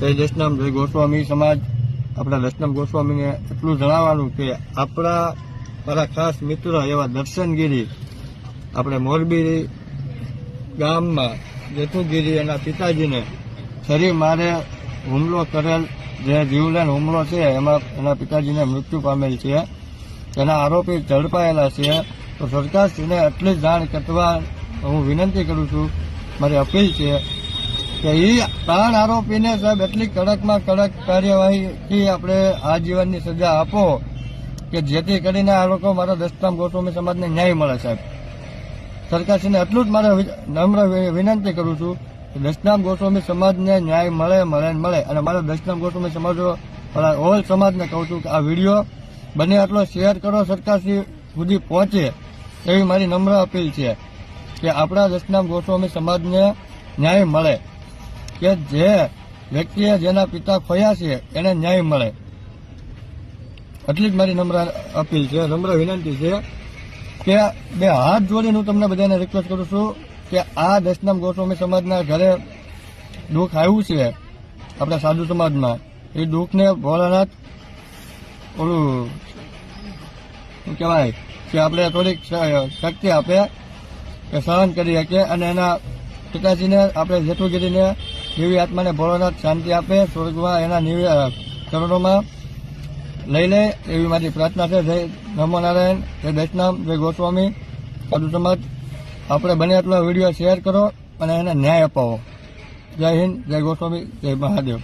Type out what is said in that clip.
જય દશનામ જય ગોસ્વામી સમાજ. આપણા દશનામ ગોસ્વામીને એટલું જણાવવાનું કે આપણા મારા ખાસ મિત્ર એવા દર્શનગીરી આપણે મોરબી ગામમાં જેઠુગીરી એના પિતાજીને છરી મારે હુમલો કરેલ જે જીવલેણ હુમલો છે એમાં એના પિતાજીને મૃત્યુ પામેલ છે. તેના આરોપી ઝડપાયેલા છે. તો સરકારશ્રીને એટલી જાણ કરવા હું વિનંતી કરું છું. મારી અપીલ છે કે એ 3 આરોપીને સાહેબ એટલી કડકમાં કડક કાર્યવાહીથી આપણે આજીવનની સજા આપો કે જેથી કરીને આ લોકો મારા દશનામ ગોસ્વામી સમાજને ન્યાય મળે. સાહેબ સરકારશ્રીને એટલું જ મારે નમ્ર વિનંતી કરું છું કે દશનામ ગોસ્વામી સમાજને ન્યાય મળે. અને મારા દશનામ ગોસ્વામી સમાજો ઓલ સમાજને કહું છું કે આ વિડીયો બને એટલો શેર કરો, સરકારશ્રી સુધી પહોંચે એવી મારી નમ્ર અપીલ છે કે આપણા દશનામ ગોસ્વામી સમાજને ન્યાય મળે, કે જે વ્યક્તિએ જેના પિતા ખોયા છે એને ન્યાય મળે. એટલી જ મારી નમ્ર અપીલ છે, નમ્ર વિનંતી છે કે 2 હાથ જોડીને હું તમને બધાને રિક્વેસ્ટ કરું છું કે આ દશનામ ગોસ્વામી સમાજના ઘરે દુઃખ આવ્યું છે આપણા સાધુ સમાજમાં, એ દુઃખને ભોળાનાથ ઓલું શું કહેવાય કે આપણે થોડીક શક્તિ આપે કે સહન કરી શકે, અને એના પિતાજીને આપણે જેઠુગીરીને નિવી આત્માને ભોળાનાથ શાંતિ આપે, સ્વર્ગમાં એના ચરણોમાં લઈ લે એવી મારી પ્રાર્થના છે. જય નમો નારાયણ, જય દશનામ, જય ગોસ્વામી સાધુ સમાજ. આપણે બને એટલો વિડીયો શેર કરો અને એને ન્યાય અપાવો. જય હિન્દ, જય ગોસ્વામી, જય મહાદેવ.